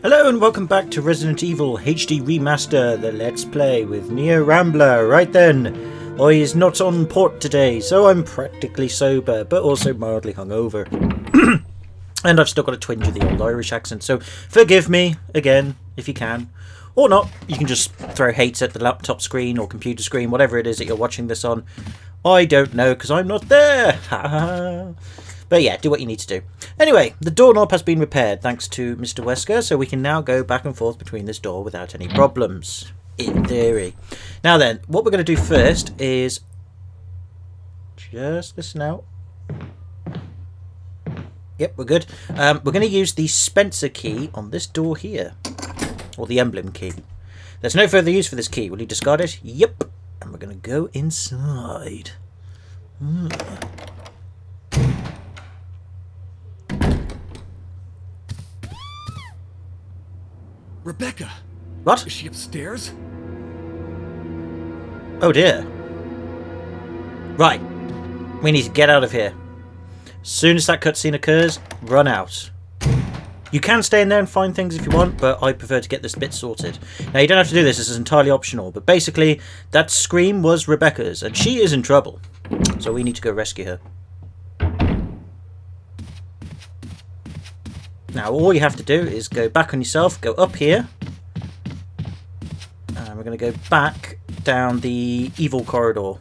Hello and welcome back to Resident Evil HD Remaster, the Let's Play with me, Rambler. Right then, I is not on port today, so I'm practically sober, but also mildly hungover. And I've still got a twinge of the old Irish accent, so forgive me, again, if you can. Or not, you can just throw hates at the laptop screen or computer screen, whatever it is that you're watching this on. I don't know, because I'm not there. But yeah, do what you need to do. Anyway, the doorknob has been repaired thanks to Mr. Wesker, so we can now go back and forth between this door without any problems, in theory. Now then, what we're going to do first is just listen out. Yep, we're good. We're going to use the Spencer key on this door here, or the emblem key. There's no further use for this key. Will you discard it? Yep. And we're going to go inside. Rebecca! What? Is she upstairs? Oh dear. Right. We need to get out of here. As soon as that cutscene occurs, run out. You can stay in there and find things if you want, but I prefer to get this bit sorted. Now, you don't have to do this. This is entirely optional. But basically, that scream was Rebecca's, and she is in trouble. So we need to go rescue her. Now, all you have to do is go back on yourself, go up here. And we're going to go back down the evil corridor.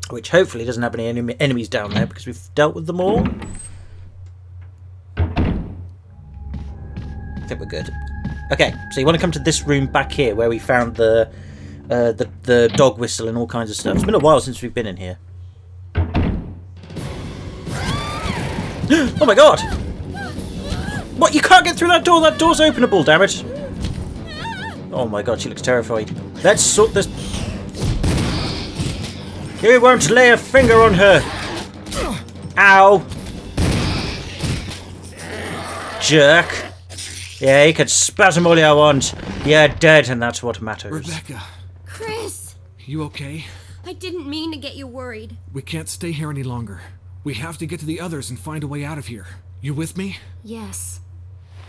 Which hopefully doesn't have any enemies down there, because we've dealt with them all. I think we're good. Okay, so you want to come to this room back here, where we found the dog whistle and all kinds of stuff. It's been a while since we've been in here. Oh my god! What? You can't get through that door? That door's openable, damn it! Oh my god, she looks terrified. Let's sort this. You won't lay a finger on her! Ow! Jerk! Yeah, you can spasm all you want. You're dead, and that's what matters. Rebecca! Chris! You okay? I didn't mean to get you worried. We can't stay here any longer. We have to get to the others and find a way out of here. You with me? Yes.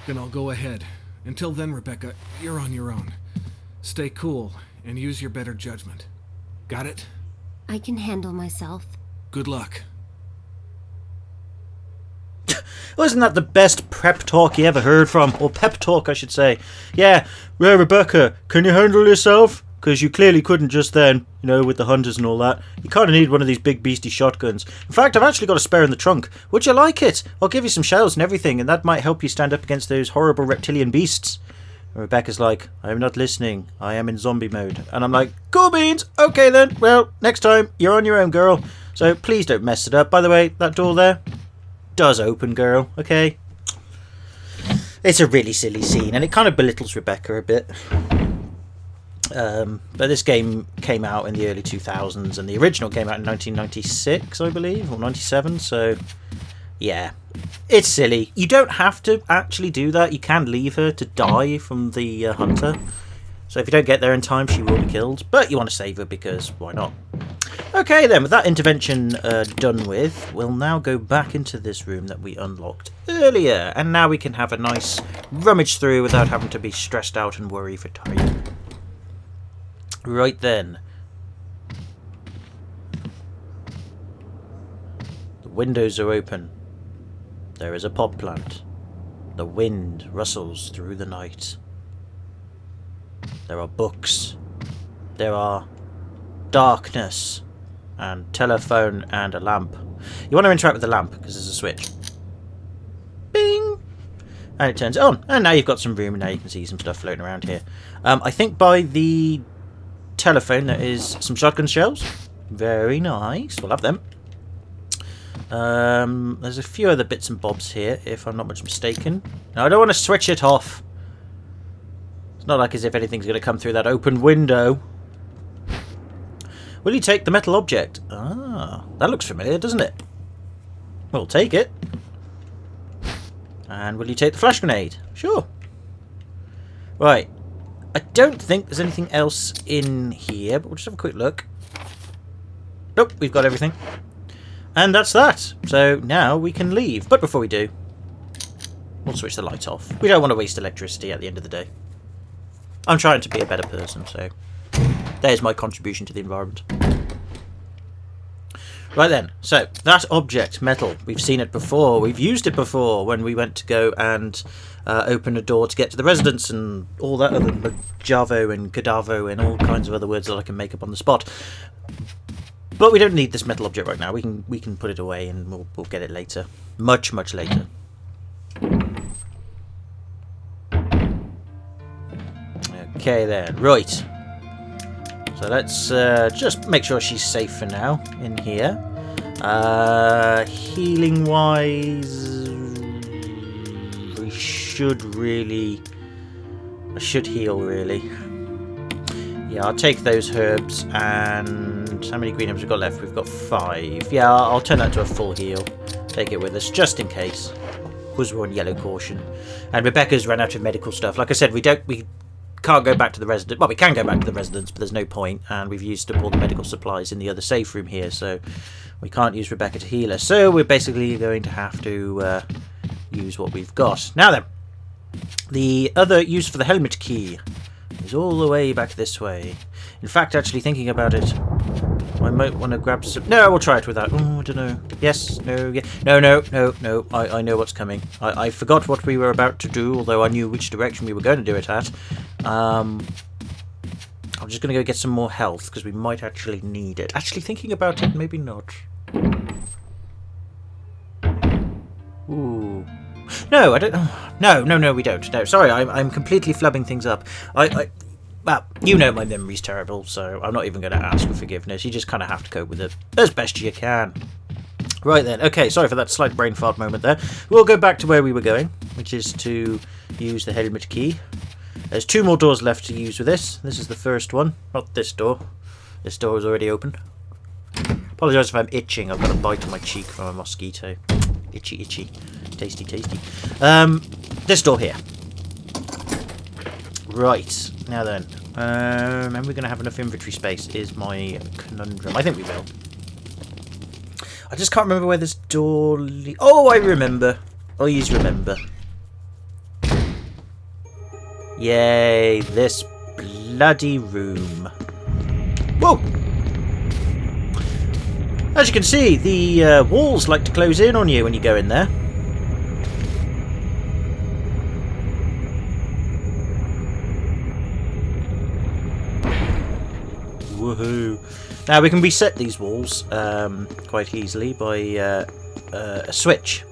Then I'll go ahead. Until then, Rebecca, you're on your own. Stay cool and use your better judgment. Got it? I can handle myself. Good luck. Wasn't that the best prep talk you ever heard from? Or pep talk, I should say. Yeah, Rebecca, can you handle yourself? Because you clearly couldn't just then, you know, with the hunters and all that. You kind of need one of these big beastie shotguns. In fact, I've actually got a spare in the trunk. Would you like it? I'll give you some shells and everything, and that might help you stand up against those horrible reptilian beasts. And Rebecca's like, I'm not listening. I am in zombie mode. And I'm like, cool beans. Okay then. Well, next time, you're on your own, girl. So please don't mess it up. By the way, that door there does open, girl. Okay? It's a really silly scene, and it kind of belittles Rebecca a bit. But this game came out in the early 2000s, and the original came out in 1996, I believe, or 97, so yeah. It's silly. You don't have to actually do that. You can leave her to die from the hunter. So if you don't get there in time, she will be killed. But you want to save her because why not? Okay then, with that intervention done with, we'll now go back into this room that we unlocked earlier. And now we can have a nice rummage through without having to be stressed out and worry for time. Right then. The windows are open. There is a pod plant. The wind rustles through the night. There are books. There are darkness and telephone and a lamp. You want to interact with the lamp because there's a switch. Bing! And it turns on. And now you've got some room and now you can see some stuff floating around here. I think by the telephone there is some shotgun shells. Very nice. We'll have them. There's a few other bits and bobs here, if I'm not much mistaken. Now, I don't want to switch it off. It's not like as if anything's going to come through that open window. Will you take the metal object? Ah, that looks familiar, doesn't it? We'll take it. And will you take the flash grenade? Sure. Right. I don't think there's anything else in here, but we'll just have a quick look. Nope, we've got everything. And that's that. So now we can leave. But before we do, We'll switch the light off. We don't want to waste electricity at the end of the day. I'm trying to be a better person, so there's my contribution to the environment. Right then, so that object, metal, we've seen it before. We've used it before when we went to go and open a door to get to the residence and all that other Javo and Gadavo and all kinds of other words that I can make up on the spot. But we don't need this metal object right now. We can put it away and we'll get it later. Much, much later. Okay then, right. So let's just make sure she's safe for now in here. Healing wise, I should heal really. Yeah, I'll take those herbs. And how many green herbs we've got left? We've got 5. Yeah, I'll turn that to a full heal. Take it with us just in case, because we're on yellow caution. And Rebecca's run out of medical stuff. Like I said, we can't go back to the residence. Well, we can go back to the residence, but there's no point. And we've used up all the medical supplies in the other safe room here, so we can't use Rebecca to heal us. So we're basically going to have to use what we've got. Now then, the other use for the helmet key is all the way back this way. In fact, actually thinking about it, I might want to grab some... No, we'll try it without... Oh, I don't know. Yes, no, yeah. No. I know what's coming. I forgot what we were about to do, although I knew which direction we were going to do it at. I'm just going to go get some more health, because we might actually need it. Actually, thinking about it, maybe not. Ooh. No, I don't... No, we don't. No, sorry, I'm completely flubbing things up. Well, you know my memory's terrible, so I'm not even going to ask for forgiveness. You just kind of have to cope with it as best you can. Right then, okay, sorry for that slight brain fart moment there. We'll go back to where we were going, which is to use the helmet key. There's 2 more doors left to use with this. This is the first one, not this door. This door is already open. Apologise if I'm itching. I've got a bite on my cheek from a mosquito. Itchy. Tasty. This door here. Right, now then, and we're going to have enough inventory space is my conundrum. I think we will. I just can't remember where this door Oh, I remember. Always remember. Yay, this bloody room. Whoa! As you can see, the walls like to close in on you when you go in there. Woohoo! Now we can reset these walls quite easily by a switch.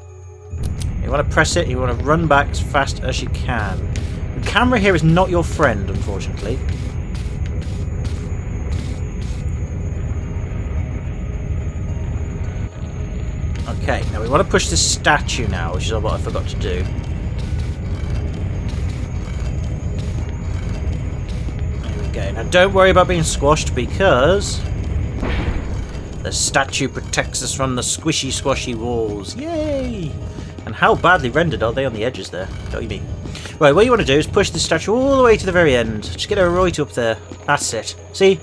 You want to press it, you want to run back as fast as you can. The camera here is not your friend, unfortunately. Okay, now we want to push this statue now, which is what I forgot to do. Okay, now don't worry about being squashed because the statue protects us from the squishy squashy walls. Yay! And how badly rendered are they on the edges there? Don't you mean? Right, what you want to do is push the statue all the way to the very end. Just get her right up there. That's it. See?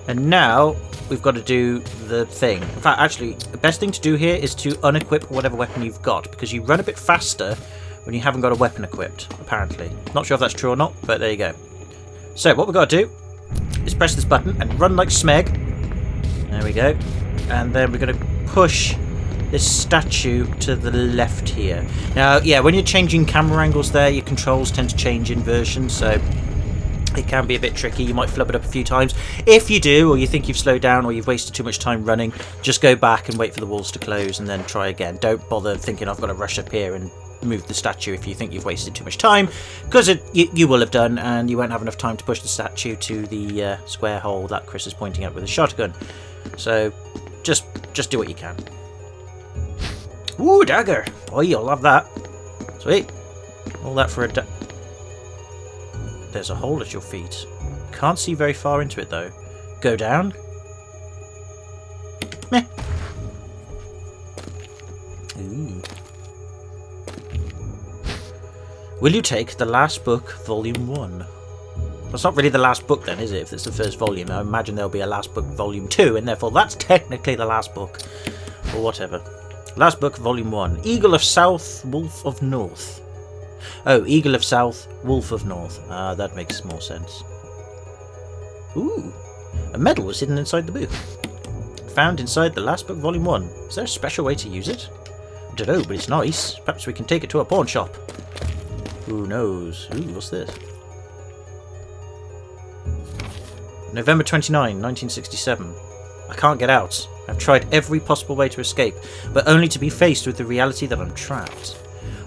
And now we've got to do the thing. In fact, actually, the best thing to do here is to unequip whatever weapon you've got, because you run a bit faster when you haven't got a weapon equipped, apparently. Not sure if that's true or not, but there you go. So what we've got to do is press this button and run like Smeg. There we go. And then we're going to push this statue to the left here. Now, yeah, when you're changing camera angles there, your controls tend to change inversion, so it can be a bit tricky. You might flub it up a few times. If you do, or you think you've slowed down or you've wasted too much time running, just go back and wait for the walls to close and then try again. Don't bother thinking I've got to rush up here and move the statue if you think you've wasted too much time, because you will have done, and you won't have enough time to push the statue to the square hole that Chris is pointing at with a shotgun. So just do what you can. Ooh, dagger! Oh, you'll love that. Sweet. All that for a There's a hole at your feet. Can't see very far into it though. Go down. Meh. Ooh. Will you take the last book, volume 1? That's not really the last book then, is it? If it's the first volume, I imagine there'll be a last book, volume 2, and therefore that's technically the last book. Or whatever. Last book, Volume 1. Eagle of South, Wolf of North. Oh, Eagle of South, Wolf of North. Ah, that makes more sense. Ooh, a medal was hidden inside the booth. Found inside the last book, Volume 1. Is there a special way to use it? I don't know, but it's nice. Perhaps we can take it to a pawn shop. Who knows? Ooh, what's this? November 29, 1967. I can't get out. I've tried every possible way to escape, but only to be faced with the reality that I'm trapped.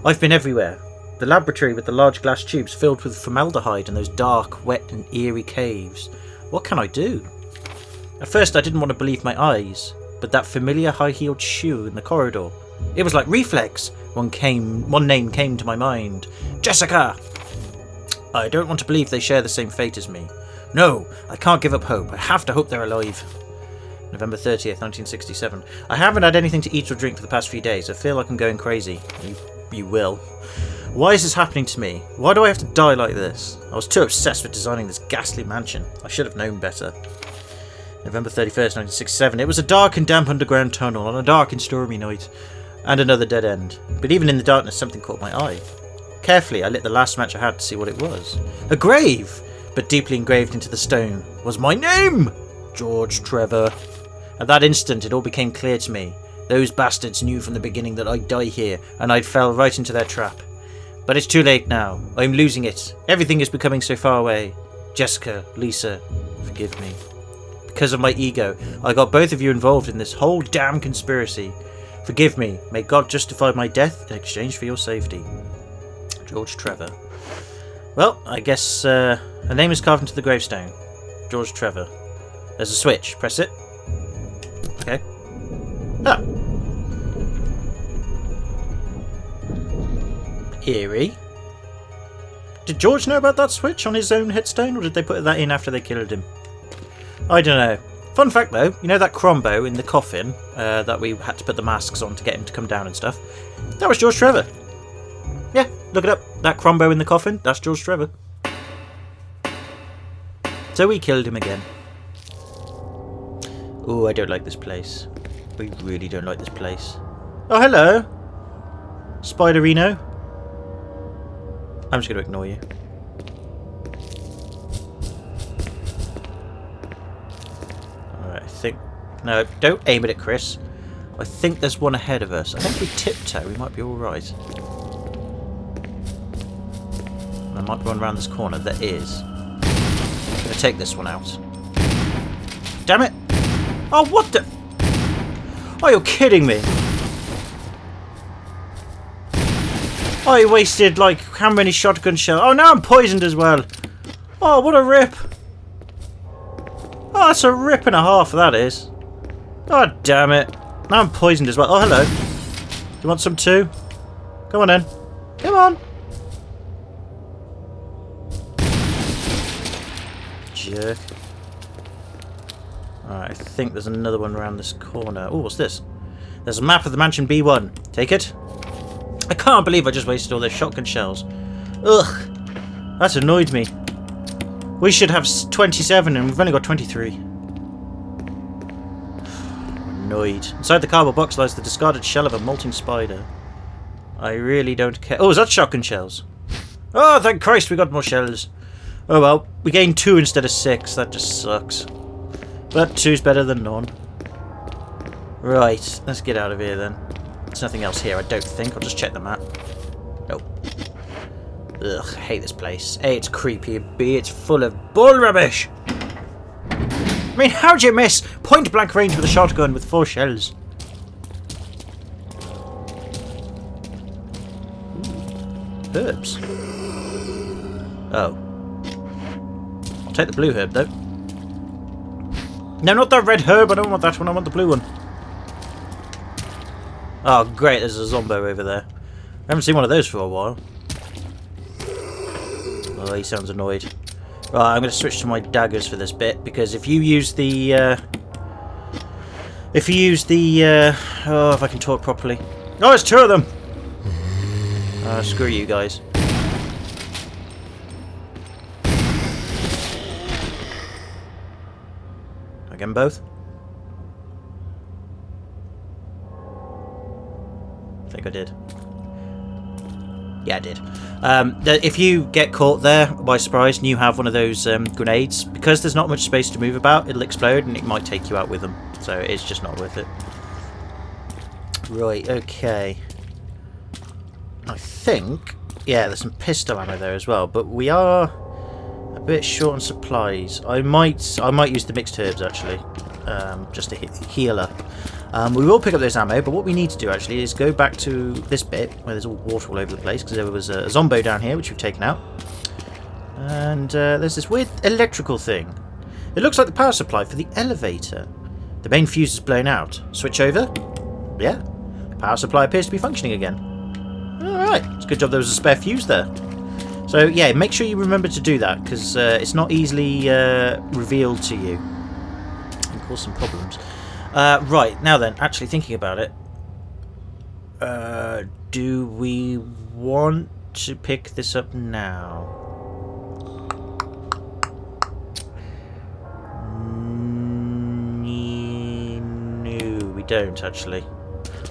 I've been everywhere. The laboratory with the large glass tubes filled with formaldehyde and those dark, wet and eerie caves. What can I do? At first I didn't want to believe my eyes, but that familiar high-heeled shoe in the corridor. It was like reflex. One name came to my mind. Jessica! I don't want to believe they share the same fate as me. No, I can't give up hope. I have to hope they're alive. November 30th, 1967. I haven't had anything to eat or drink for the past few days. I feel like I'm going crazy. You will. Why is this happening to me? Why do I have to die like this? I was too obsessed with designing this ghastly mansion. I should have known better. November 31st, 1967. It was a dark and damp underground tunnel on a dark and stormy night. And another dead end. But even in the darkness, something caught my eye. Carefully, I lit the last match I had to see what it was. A grave! But deeply engraved into the stone was my name! George Trevor. At that instant, it all became clear to me. Those bastards knew from the beginning that I'd die here, and I'd fell right into their trap. But it's too late now. I'm losing it. Everything is becoming so far away. Jessica, Lisa, forgive me. Because of my ego, I got both of you involved in this whole damn conspiracy. Forgive me. May God justify my death in exchange for your safety. George Trevor. Well, I guess a name is carved into the gravestone. George Trevor. There's a switch. Press it. Okay. Ah. Eerie. Did George know about that switch on his own headstone, or did they put that in after they killed him? I don't know. Fun fact though, you know that Crombo in the coffin that we had to put the masks on to get him to come down and stuff? That was George Trevor. Yeah, look it up. That Crombo in the coffin, that's George Trevor. So we killed him again. Oh, I don't like this place. We really don't like this place. Oh, hello! Spiderino. I'm just going to ignore you. Alright, I think... No, don't aim it at Chris. I think there's one ahead of us. I think if we tiptoe, we might be alright. I might run around this corner. There is. I'm going to take this one out. Damn it! Oh, what the... Oh, you're kidding me! I wasted, like, how many shotgun shells? Oh, now I'm poisoned as well! Oh, what a rip! Oh, that's a rip and a half, that is. God damn it. Now I'm poisoned as well. Oh, hello. Do you want some too? Come on in. Come on! Jerk. Alright, I think there's another one around this corner. Oh, what's this? There's a map of the mansion B1. Take it. I can't believe I just wasted all those shotgun shells. Ugh. That's annoyed me. We should have 27 and we've only got 23. Annoyed. Inside the cardboard box lies the discarded shell of a molting spider. I really don't care. Oh, is that shotgun shells? Oh, thank Christ we got more shells. Oh well, we gained 2 instead of 6. That just sucks. But 2's better than none. Right, let's get out of here then. There's nothing else here, I don't think. I'll just check the map. Nope. Ugh, I hate this place. A, it's creepy, and B, it's full of bull rubbish! I mean, how'd you miss point blank range with a shotgun with 4 shells? Ooh. Herbs. Oh. I'll take the blue herb though. No, not that red herb. I don't want that one. I want the blue one. Oh, great. There's a zombo over there. I haven't seen one of those for a while. Oh, he sounds annoyed. Right, I'm going to switch to my daggers for this bit, because if you use the... oh, if I can talk properly. Oh, it's 2 of them! Screw you guys. Again, both. think I did. Yeah, I did. If you get caught there by surprise and you have one of those grenades, because there's not much space to move about, it'll explode and it might take you out with them. So it's just not worth it. Right, okay. I think... Yeah, there's some pistol ammo there as well, but we are a bit short on supplies. I might use the mixed herbs, actually, just to heal up. We will pick up those ammo, but what we need to do, actually, is go back to this bit, where there's all water all over the place, because there was a zombo down here, which we've taken out. And there's this weird electrical thing. It looks like the power supply for the elevator. The main fuse is blown out. Switch over. Yeah. Power supply appears to be functioning again. Alright. It's a good job there was a spare fuse there. So, yeah, make sure you remember to do that, because it's not easily revealed to you. It can cause some problems. Right, now then, actually thinking about it, do we want to pick this up now? No, we don't, actually.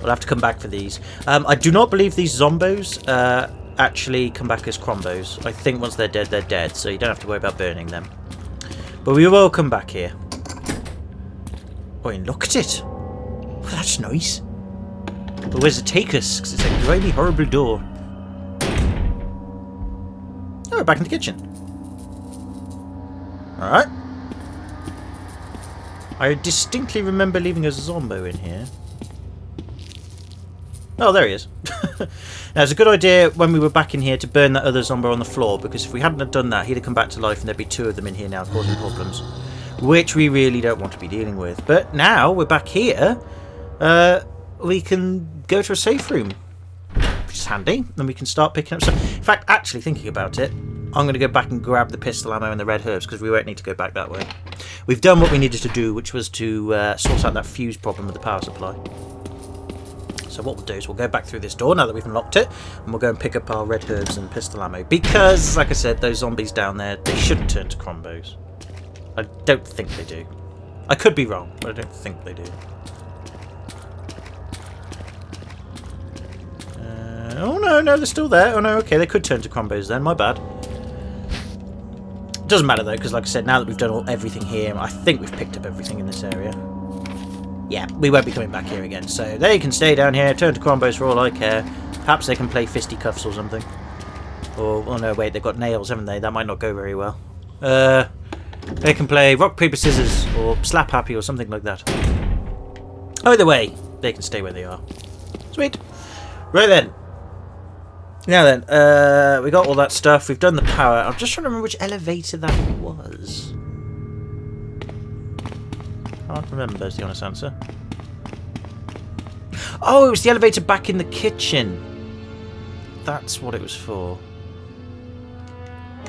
We'll have to come back for these. I do not believe these zombos actually come back as crombos. I think once they're dead, so you don't have to worry about burning them. But we will come back here. Oh, and look at it! Oh, that's nice. But where does it take us? Because it's a grimy, horrible door. Oh, we're back in the kitchen. Alright. I distinctly remember leaving a zombo in here. Oh, there he is. Now, it's a good idea when we were back in here to burn that other zombo on the floor, because if we hadn't have done that, he'd have come back to life and there'd be two of them in here now causing problems. Which we really don't want to be dealing with. But now we're back here, we can go to a safe room, which is handy, and we can start picking up stuff. In fact, actually thinking about it, I'm going to go back and grab the pistol ammo and the red herbs, because we won't need to go back that way. We've done what we needed to do, which was to sort out that fuse problem with the power supply. So what we'll do is we'll go back through this door now that we've unlocked it, and we'll go and pick up our red herbs and pistol ammo, because, like I said, those zombies down there, they shouldn't turn to crombos. I don't think they do. I could be wrong, but I don't think they do. Oh no, they're still there. Oh no, okay, they could turn to crombos then, my bad. Doesn't matter though, because like I said, now that we've done everything here, I think we've picked up everything in this area. Yeah, we won't be coming back here again, so they can stay down here, turn to crombos for all I care. Perhaps they can play fisticuffs or something. Or, oh no, wait, they've got nails, haven't they? That might not go very well. They can play rock, paper, scissors, or slap happy, or something like that. Either way, they can stay where they are. Sweet. Right then. Now then, we got all that stuff. We've done the power. I'm just trying to remember which elevator that was. Can't remember is the honest answer. Oh, it was the elevator back in the kitchen. That's what it was for.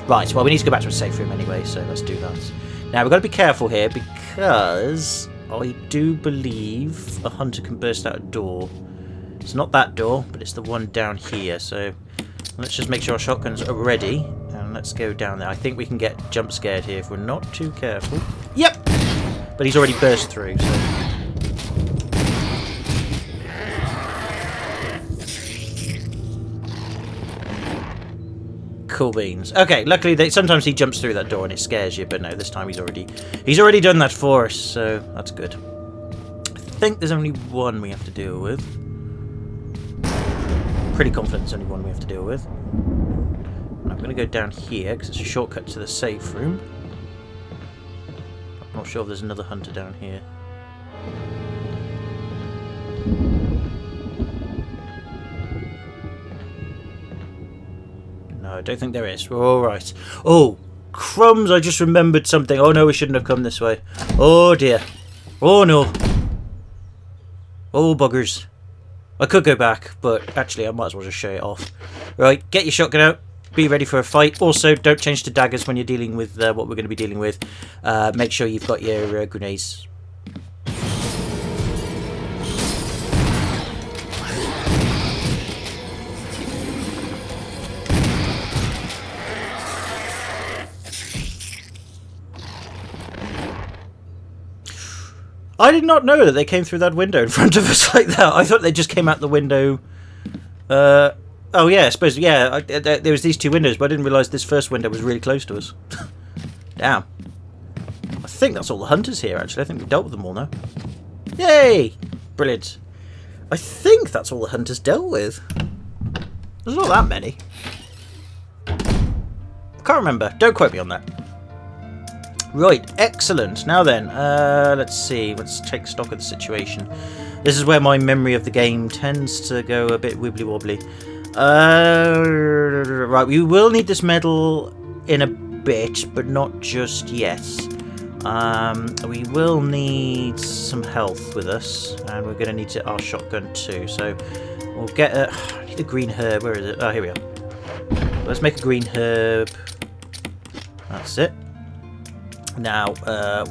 Right, well, we need to go back to a safe room anyway, so let's do that. Now, we've got to be careful here, because I do believe a hunter can burst out a door. It's not that door, but it's the one down here, so let's just make sure our shotguns are ready, and let's go down there. I think we can get jump scared here if we're not too careful. Yep! But he's already burst through, so... Cool beans. Okay, luckily sometimes he jumps through that door and it scares you, but no, this time he's already done that for us, so that's good. I think there's only one we have to deal with. Pretty confident there's only one we have to deal with. And I'm going to go down here because it's a shortcut to the safe room. I'm not sure if there's another hunter down here. No, I don't think there is. We're alright. Oh, crumbs, I just remembered something. Oh no, we shouldn't have come this way. Oh dear. Oh no. Oh buggers. I could go back, but actually I might as well just show it off. Right, get your shotgun out. Be ready for a fight. Also, don't change to daggers when you're dealing with what we're going to be dealing with. Make sure you've got your grenades. I did not know that they came through that window in front of us like that. I thought they just came out the window Oh yeah, I suppose. Yeah, there was these two windows, but I didn't realise this first window was really close to us. Damn. I think that's all the hunters here, actually. I think we dealt with them all now. Yay! Brilliant. I think that's all the hunters dealt with. There's not that many. I can't remember. Don't quote me on that. Right, excellent. Now then, let's see. Let's take stock of the situation. This is where my memory of the game tends to go a bit wibbly-wobbly. Right, we will need this medal in a bit, but not just yet. We will need some health with us, and we're going to need our shotgun too. So we'll get I need a green herb. Where is it? Oh, here we are. Let's make a green herb. That's it. Now,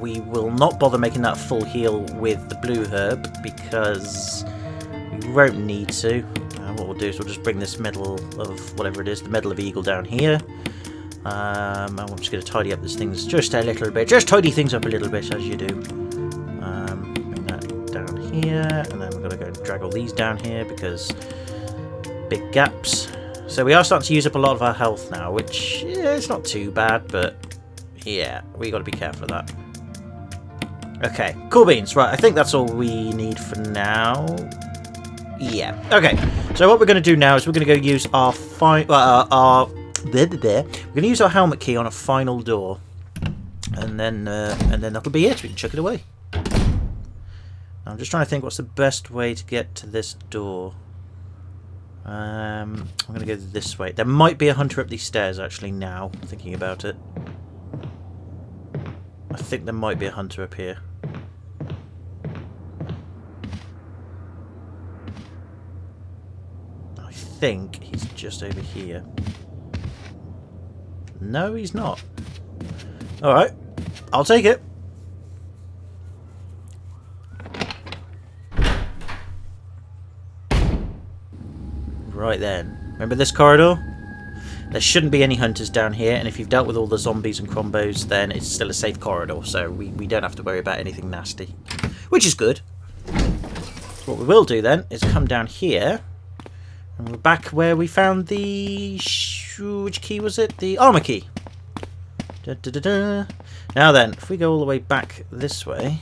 we will not bother making that full heal with the blue herb because we won't need to. What we'll do is we'll just bring this medal of whatever it is, the medal of eagle, down here. And I'm just going to tidy up these things just a little bit. Just tidy things up a little bit, as you do. Bring that down here, and then we're going to go and drag all these down here because big gaps. So we are starting to use up a lot of our health now, which it's not too bad, but yeah, we got to be careful of that. Okay, cool beans. Right, I think that's all we need for now. Yeah. Okay. So what we're going to do now is we're going to go use our we're going to use our helmet key on a final door, and then that'll be it. We can chuck it away. I'm just trying to think what's the best way to get to this door. I'm going to go this way. There might be a hunter up these stairs actually. Now thinking about it. I think there might be a hunter up here. I think he's just over here. No, he's not. Alright, I'll take it. Right then. Remember this corridor? There shouldn't be any hunters down here, and if you've dealt with all the zombies and crombos, then it's still a safe corridor, so we don't have to worry about anything nasty. Which is good. So what we will do then is come down here, and we're back where we found the... which key was it? The armor key. Da, da, da, da. Now then, if we go all the way back this way,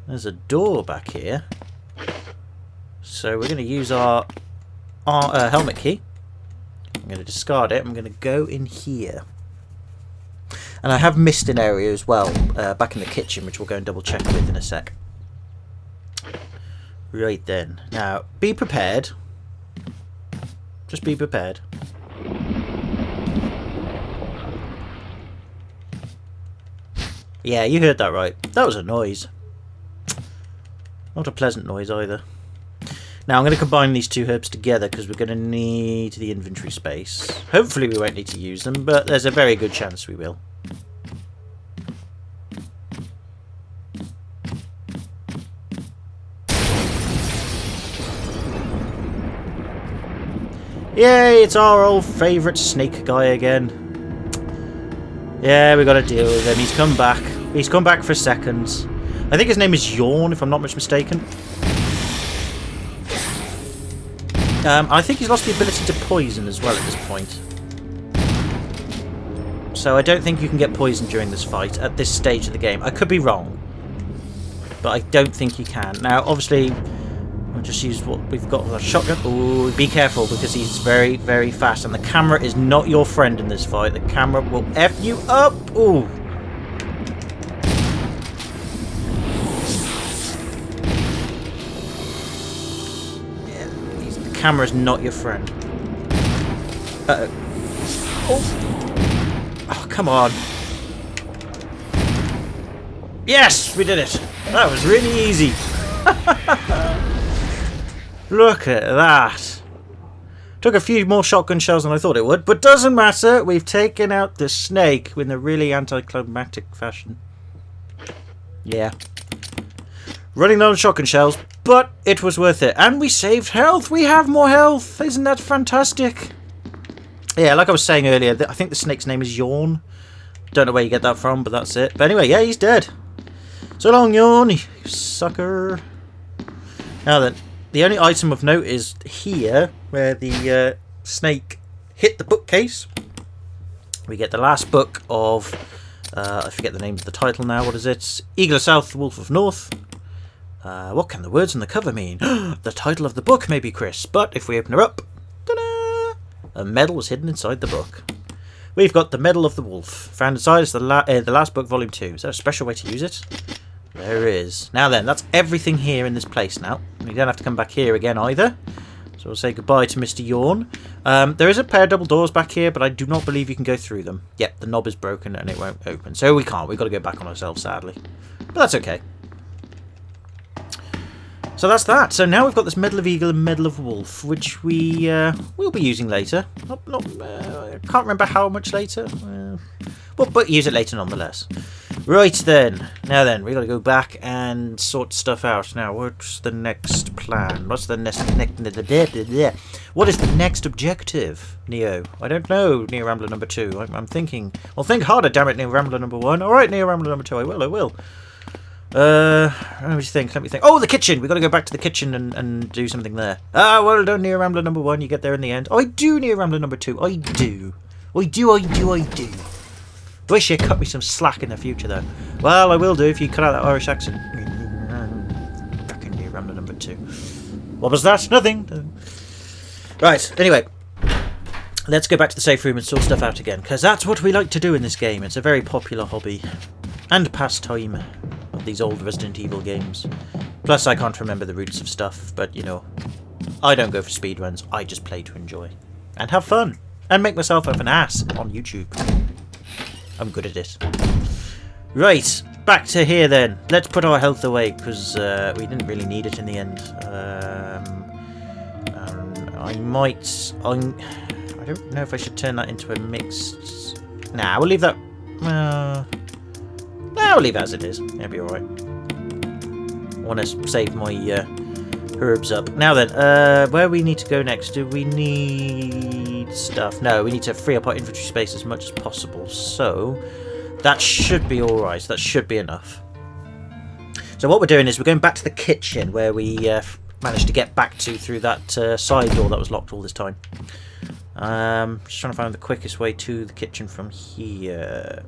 there's a door back here. So we're going to use our helmet key. I'm going to discard it. I'm going to go in here. And I have missed an area as well, back in the kitchen, which we'll go and double check with in a sec. Right then. Now, be prepared. Just be prepared. Yeah, you heard that right. That was a noise. Not a pleasant noise either. Now I'm going to combine these two herbs together because we're going to need the inventory space. Hopefully we won't need to use them, but there's a very good chance we will. Yay, it's our old favourite snake guy again. Yeah, we got to deal with him. He's come back. He's come back for seconds. I think his name is Yawn, if I'm not much mistaken. I think he's lost the ability to poison as well at this point. So I don't think you can get poisoned during this fight at this stage of the game. I could be wrong, but I don't think you can. Now, obviously, we'll just use what we've got with our shotgun. Ooh, be careful because he's very, very fast, and the camera is not your friend in this fight. The camera will F you up. Ooh. Camera's not your friend. Uh-oh. Oh, come on. Yes, we did it. That was really easy. Look at that. Took a few more shotgun shells than I thought it would, but doesn't matter. We've taken out the snake in a really anticlimactic fashion. Yeah. Running low on shotgun shells, but it was worth it. And we saved health. We have more health. Isn't that fantastic? Yeah, like I was saying earlier, I think the snake's name is Yawn. Don't know where you get that from, but that's it. But anyway, yeah, he's dead. So long, Yawn, you sucker. Now then, the only item of note is here, where the snake hit the bookcase. We get the last book of, I forget the name of the title now, what is it? Eagle of South, Wolf of North. What can the words on the cover mean? The title of the book, maybe, Chris. But if we open her up, ta-da! A medal was hidden inside the book. We've got the Medal of the Wolf. Found inside is the last book, volume 2. Is there a special way to use it? There is. Now then, that's everything here in this place now. We don't have to come back here again either. So we'll say goodbye to Mr. Yawn. There is a pair of double doors back here, but I do not believe you can go through them. Yep, the knob is broken and it won't open. So we can't. We've got to go back on ourselves, sadly. But that's okay. So that's that. So now we've got this Medal of Eagle and Medal of Wolf, which we will be using later. I can't remember how much later. But use it later nonetheless. Right then. Now then, we've got to go back and sort stuff out. Now, what's the next plan? What is the next objective, Neo? I don't know, Neo Rambler number 2. I'm thinking. Well, think harder, damn it, Neo Rambler number 1. All right, Neo Rambler number 2. I will. Let me think. Oh, the kitchen! We've got to go back to the kitchen and do something there. Ah, well done, Neo Rambler number 1. You get there in the end. Oh, I do, Neo Rambler number 2. I do. Wish you cut me some slack in the future, though. Well, I will do if you cut out that Irish accent. Back in Neo Rambler number 2. What was that? Nothing. Right, anyway. Let's go back to the safe room and sort stuff out again, because that's what we like to do in this game. It's a very popular hobby and pastime of these old Resident Evil games. Plus, I can't remember the roots of stuff, but, you know, I don't go for speedruns. I just play to enjoy and have fun and make myself up an ass on YouTube. I'm good at it. Right, back to here then. Let's put our health away, because we didn't really need it in the end. I don't know if I should turn that into a mixed... Nah, we'll leave that... we'll leave it as it is. It'll be alright. I want to save my herbs up. Now then, where we need to go next? Do we need stuff? No, we need to free up our inventory space as much as possible. So, that should be alright. That should be enough. So what we're doing is we're going back to the kitchen where we managed to get back to through that side door that was locked all this time. Just trying to find the quickest way to the kitchen from here.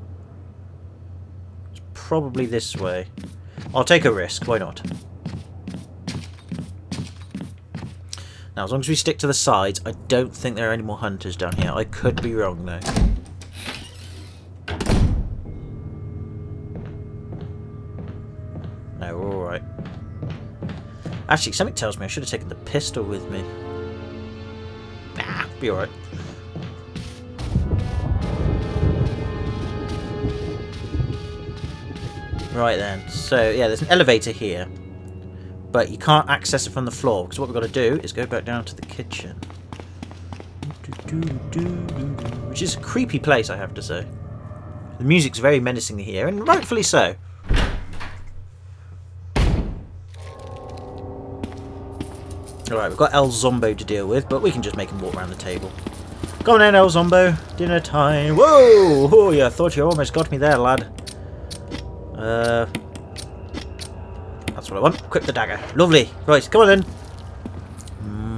It's probably this way. I'll take a risk, why not? Now, as long as we stick to the sides, I don't think there are any more hunters down here. I could be wrong, though. No, we're alright. Actually, something tells me I should have taken the pistol with me. Nah, be alright. Right then, so yeah, there's an elevator here, but you can't access it from the floor, because what we've got to do is go back down to the kitchen. Which is a creepy place, I have to say. The music's very menacing here, and rightfully so. Alright, we've got El Zombo to deal with, but we can just make him walk around the table. Come on in, El Zombo. Dinner time. Whoa! Oh, yeah, I thought you almost got me there, lad. That's what I want. Equip the dagger. Lovely. Right, come on in.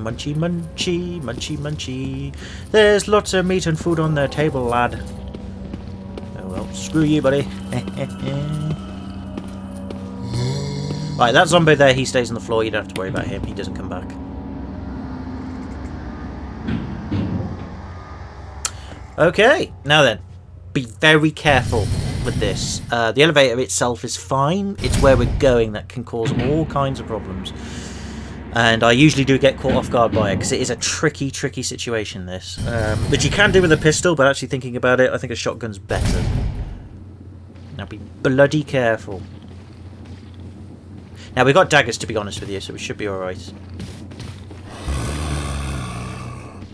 Munchy, munchy, munchy, munchy. There's lots of meat and food on the table, lad. Oh, well, screw you, buddy. Right, that zombie there, he stays on the floor. You don't have to worry about him. He doesn't come back. Okay, now then. Be very careful with this. The elevator itself is fine. It's where we're going that can cause all kinds of problems. And I usually do get caught off guard by it, because it is a tricky, tricky situation, this. Which you can do with a pistol, but actually thinking about it, I think a shotgun's better. Now be bloody careful. Now, we've got daggers, to be honest with you, so we should be alright.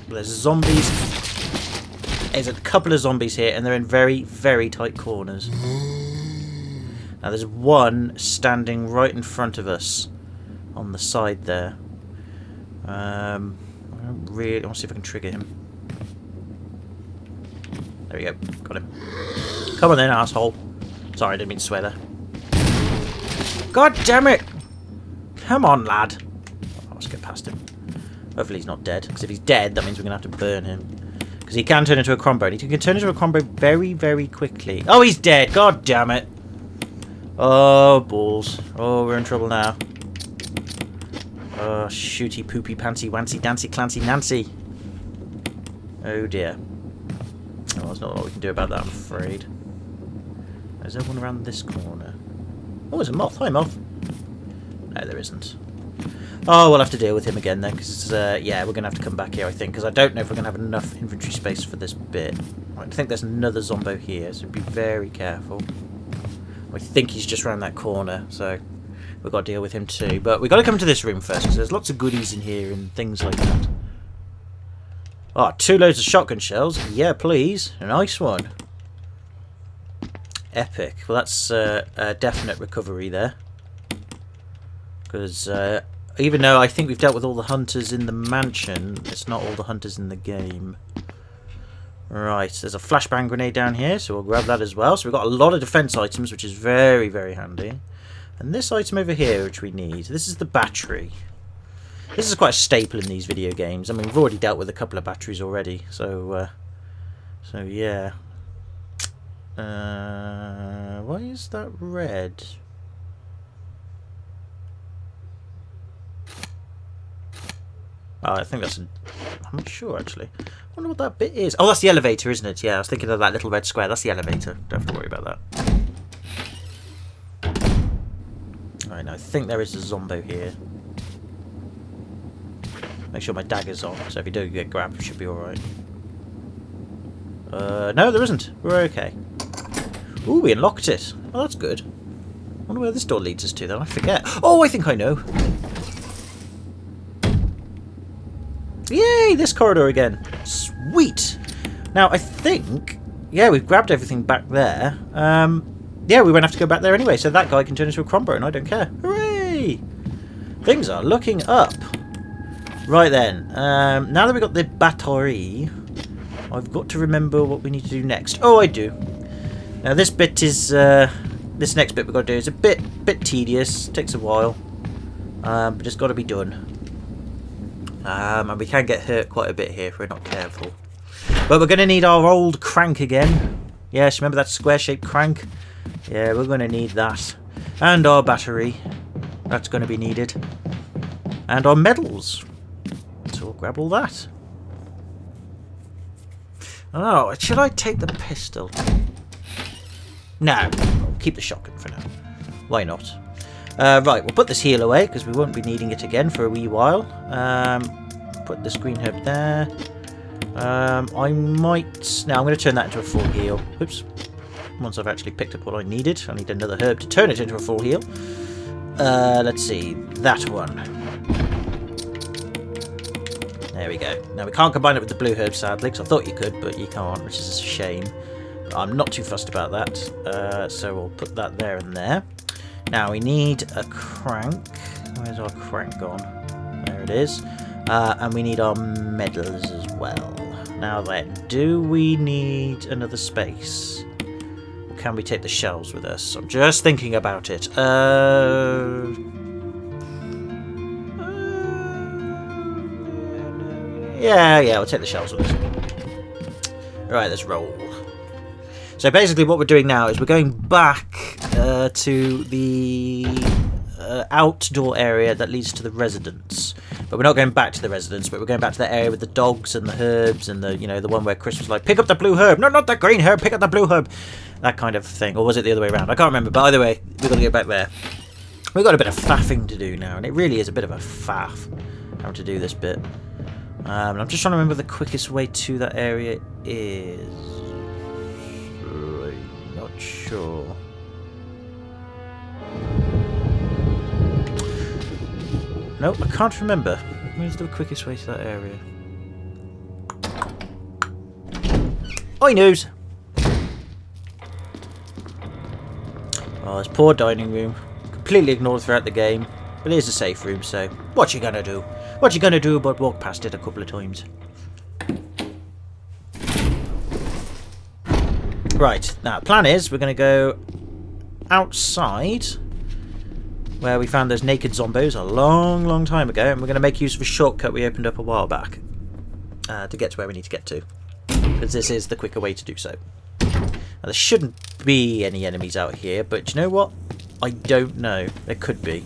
There's zombies. There's a couple of zombies here, and they're in very, very tight corners. Now, there's one standing right in front of us on the side there. I want to see if I can trigger him. There we go. Got him. Come on then, asshole. Sorry, I didn't mean to swear there. God damn it! Come on, lad. Oh, let's get past Hopefully he's not dead, because if he's dead, that means we're going to have to burn him. Because he can turn into a crombo, and he can turn into a crombo very, very quickly. Oh, he's dead! God damn it! Oh, balls. Oh, we're in trouble now. Oh, shooty, poopy, pantsy, wancy, dancy, clancy, Nancy. Oh, dear. Oh, there's not a lot we can do about that, I'm afraid. Is there one around this corner? Oh, there's a moth. Hi, moth. No, there isn't. Oh, we'll have to deal with him again then, because, yeah, we're going to have to come back here, I think, because I don't know if we're going to have enough inventory space for this bit. I think there's another zombo here, so be very careful. I think he's just around that corner, so we've got to deal with him too. But we've got to come to this room first, because there's lots of goodies in here and things like that. Oh, 2 loads of shotgun shells. Yeah, please. A nice one. Epic. Well, that's a definite recovery there. Because even though I think we've dealt with all the hunters in the mansion, it's not all the hunters in the game. Right, there's a flashbang grenade down here, so we'll grab that as well. So we've got a lot of defense items, which is very, very handy. And this item over here, which we need, this is the battery. This is quite a staple in these video games. I mean, we've already dealt with a couple of batteries already, so yeah. Why is that red? Oh, I think that's I'm not sure, actually. I wonder what that bit is. Oh, that's the elevator, isn't it? Yeah, I was thinking of that little red square. That's the elevator. Don't have to worry about that. Alright, now I think there is a zombo here. Make sure my dagger's on, so if you do get grabbed, it should be alright. No, there isn't. We're okay. Ooh, we unlocked it. Oh, that's good. I wonder where this door leads us to, then. I forget. Oh, I think I know. Yay, this corridor again. Sweet. Now, I think... Yeah, we've grabbed everything back there. Yeah, we won't have to go back there anyway, so that guy can turn into a crombo, and I don't care. Hooray! Things are looking up. Right then, now that we've got the battery, I've got to remember what we need to do next. Oh, I do. Now, this bit is... this next bit we've got to do is a bit tedious. Takes a while. But it's got to be done. And we can get hurt quite a bit here if we're not careful. But we're going to need our old crank again. Yes, remember that square-shaped crank? Yeah, we're going to need that. And our battery. That's going to be needed. And our medals. So we'll grab all that. Oh, should I take the pistol? No, I'll keep the shotgun for now. Why not? Right, we'll put this heal away because we won't be needing it again for a wee while. Put this green herb there. I might... Now, I'm going to turn that into a full heal. Oops. Once I've actually picked up what I needed. I need another herb to turn it into a full heal. Let's see. That one. There we go. Now, we can't combine it with the blue herb, sadly, because I thought you could, but you can't, which is a shame. I'm not too fussed about that. So we'll put that there and there. Now, we need a crank. Where's our crank gone? There it is. And we need our medals as well. Now then, do we need another space? Or can we take the shells with us? I'm just thinking about it. Yeah, we'll take the shells with us. Right, let's roll. So basically what we're doing now is we're going back to the outdoor area that leads to the residence. But we're not going back to the residence, but we're going back to the area with the dogs and the herbs and the, you know, the one where Chris was like, pick up the blue herb. No, not the green herb, pick up the blue herb. That kind of thing. Or was it the other way around? I can't remember. But either way, we've got to get back there. We've got a bit of faffing to do now, and it really is a bit of a faff how to do this bit. And I'm just trying to remember the quickest way to that area is. I'm not sure. Nope, I can't remember. Where's the quickest way to that area? Oi, news! Oh, this poor dining room. Completely ignored throughout the game. But it is a safe room, so what you gonna do? What you gonna do but walk past it a couple of times? Right, now the plan is we're gonna go outside where we found those naked zombos a long time ago, and we're going to make use of a shortcut we opened up a while back to get to where we need to get to, because this is the quicker way to do so. Now, there shouldn't be any enemies out here, but you know what? I don't know. There could be.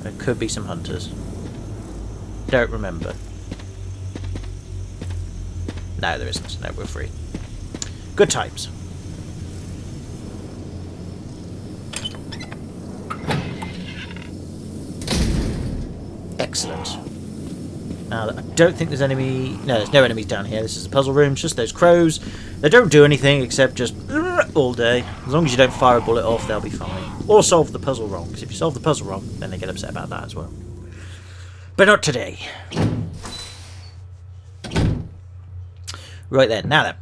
There could be some hunters. Don't remember. No, there isn't. No, we're free. Good times. Excellent. Now, I don't think there's enemy... No, there's no enemies down here. This is a puzzle room. It's just those crows. They don't do anything except just all day. As long as you don't fire a bullet off, they'll be fine. Or solve the puzzle wrong. Because if you solve the puzzle wrong, then they get upset about that as well. But not today. Right then. Now then.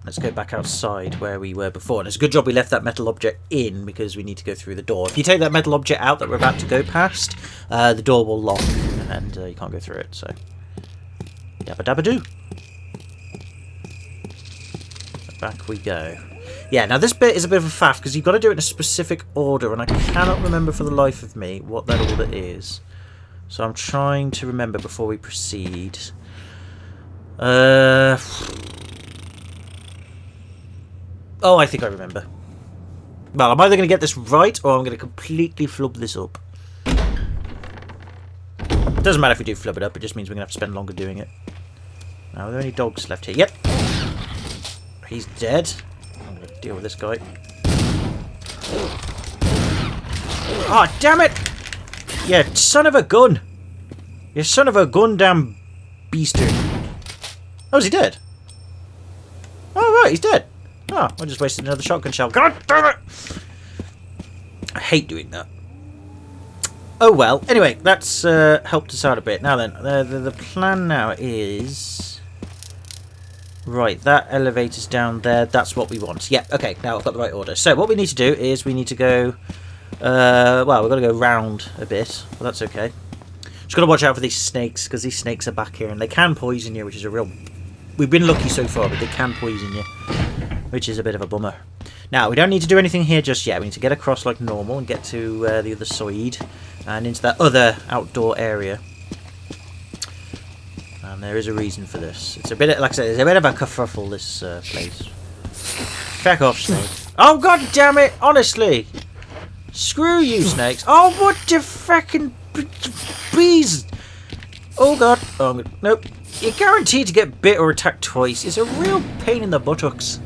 Let's go back outside where we were before. And it's a good job we left that metal object in, because we need to go through the door. If you take that metal object out that we're about to go past, the door will lock and you can't go through it. So, yabba dabba doo. Back we go. Yeah, now this bit is a bit of a faff because you've got to do it in a specific order, and I cannot remember for the life of me what that order is. So I'm trying to remember before we proceed. Oh, I think I remember. Well, I'm either going to get this right or I'm going to completely flub this up. Doesn't matter if we do flub it up, it just means we're going to have to spend longer doing it. Now, are there any dogs left here? Yep. He's dead. I'm going to deal with this guy. Ah, oh, damn it! You son of a gun! You son of a gun damn beaster. Oh, is he dead? Oh, right, he's dead. Oh, I just wasted another shotgun shell. God damn it! I hate doing that. Oh well. Anyway, that's helped us out a bit. Now then, the plan now is... Right, that elevator's down there. That's what we want. Yep, okay, now I've got the right order. So what we need to do is we need to go... well, we've got to go round a bit. Well, that's okay. Just got to watch out for these snakes, because these snakes are back here, and they can poison you, which is a real... We've been lucky so far, but they can poison you, which is a bit of a bummer. Now, we don't need to do anything here just yet. We need to get across like normal and get to the other side and into that other outdoor area. And there is a reason for this. It's a bit, like I said, it's a bit of a kerfuffle, this place. Feck off, snake. Oh, god damn it! Honestly! Screw you, snakes. Oh, what the fucking bees! Oh, god. Oh, nope. You're guaranteed to get bit or attacked twice. It's a real pain in the buttocks.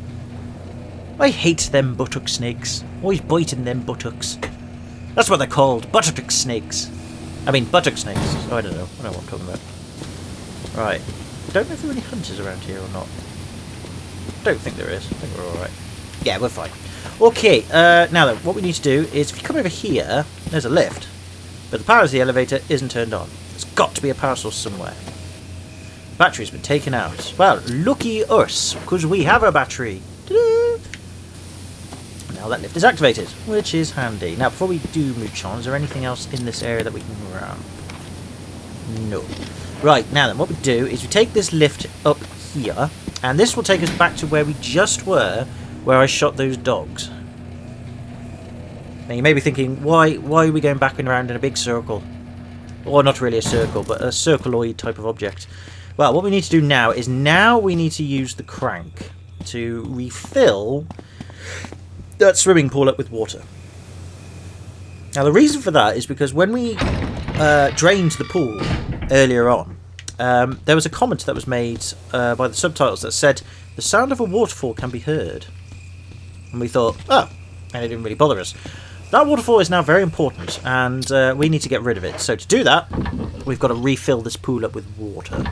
I hate them buttock snakes. Always biting them buttocks. That's what they're called. Buttock snakes. I mean, buttock snakes. Oh, I don't know. I don't know what I'm talking about. Right. I don't know if there are any hunters around here or not. Don't think there is. I think we're alright. Yeah, we're fine. Okay, now then, what we need to do is, if you come over here, there's a lift. But the power of the elevator isn't turned on. There's got to be a power source somewhere. Battery's been taken out. Well, lucky us, because we have a battery. Ta-da! Now that lift is activated, which is handy. Now, before we do mooch on, is there anything else in this area that we can ramp? No. Right, now then, what we do is we take this lift up here, and this will take us back to where we just were, where I shot those dogs. Now, you may be thinking, why are we going back and around in a big circle? Or not really a circle, but a circuloid type of object. Well, what we need to do now is we need to use the crank to refill that swimming pool up with water. Now, the reason for that is because when we drained the pool earlier on, there was a comment that was made by the subtitles that said, the sound of a waterfall can be heard. And we thought, oh, and it didn't really bother us. That waterfall is now very important, and we need to get rid of it. So to do that, we've got to refill this pool up with water.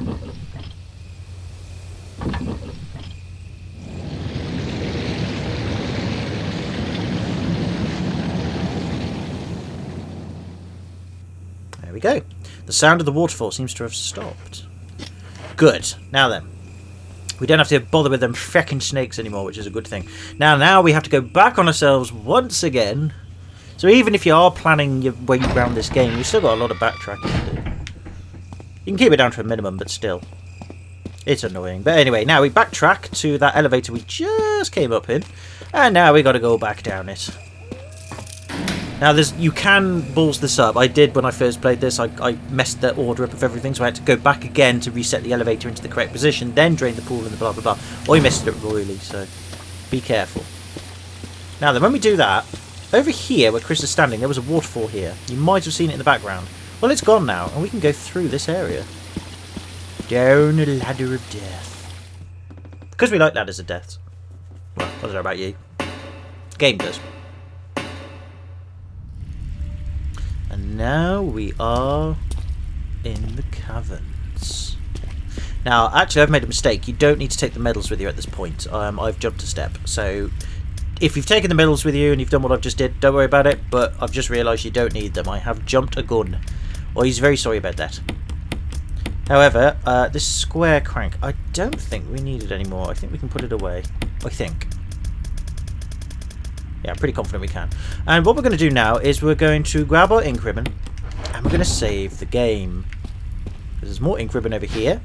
There we go. The sound of the waterfall seems to have stopped. Good. Now then. We don't have to bother with them feckin' snakes anymore, which is a good thing. Now we have to go back on ourselves once again. So even if you are planning your way around this game, you've still got a lot of backtracking to do. You can keep it down to a minimum, but still. It's annoying. But anyway, now we backtrack to that elevator we just came up in. And now we got to go back down it. Now, you can balls this up. I did when I first played this. I messed the order up of everything, so I had to go back again to reset the elevator into the correct position, then drain the pool and the blah, blah, blah. Or you messed it up royally, so be careful. Now then, when we do that, over here where Chris is standing, there was a waterfall here. You might have seen it in the background. Well, it's gone now, and we can go through this area. Down a ladder of death. Because we like ladders of death. Well, I don't know about you. The game does. And now we are in the caverns. Now, actually, I've made a mistake. You don't need to take the medals with you at this point. I've jumped a step. So, if you've taken the medals with you and you've done what I've just did, don't worry about it. But I've just realised you don't need them. I have jumped a gun. Well, he's very sorry about that. However, this square crank, I don't think we need it anymore. I think we can put it away. I think. Yeah, I'm pretty confident we can. And what we're going to do now is we're going to grab our ink ribbon and we're going to save the game. There's more ink ribbon over here.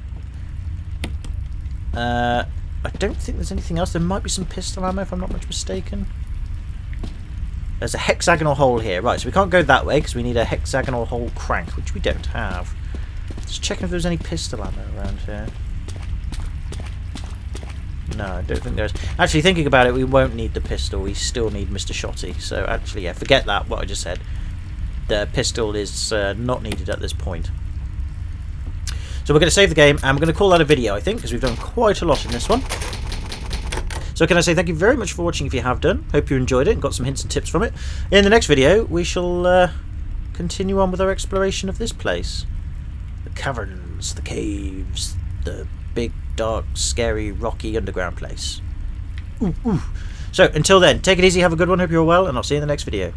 I don't think there's anything else. There might be some pistol ammo if I'm not much mistaken. There's a hexagonal hole here. Right, so we can't go that way because we need a hexagonal hole crank, which we don't have. Just checking if there's any pistol ammo around here. No, I don't think there's. Actually, thinking about it, we won't need the pistol. We still need Mr. Shotty. So, actually, yeah, forget that, what I just said. The pistol is not needed at this point. So we're going to save the game, and we're going to call that a video, I think, because we've done quite a lot in this one. So can I say thank you very much for watching if you have done. Hope you enjoyed it and got some hints and tips from it. In the next video, we shall continue on with our exploration of this place. The caverns, the caves, the big, dark, scary, rocky underground place. Ooh, ooh. So, until then, take it easy, have a good one, hope you're all well, and I'll see you in the next video.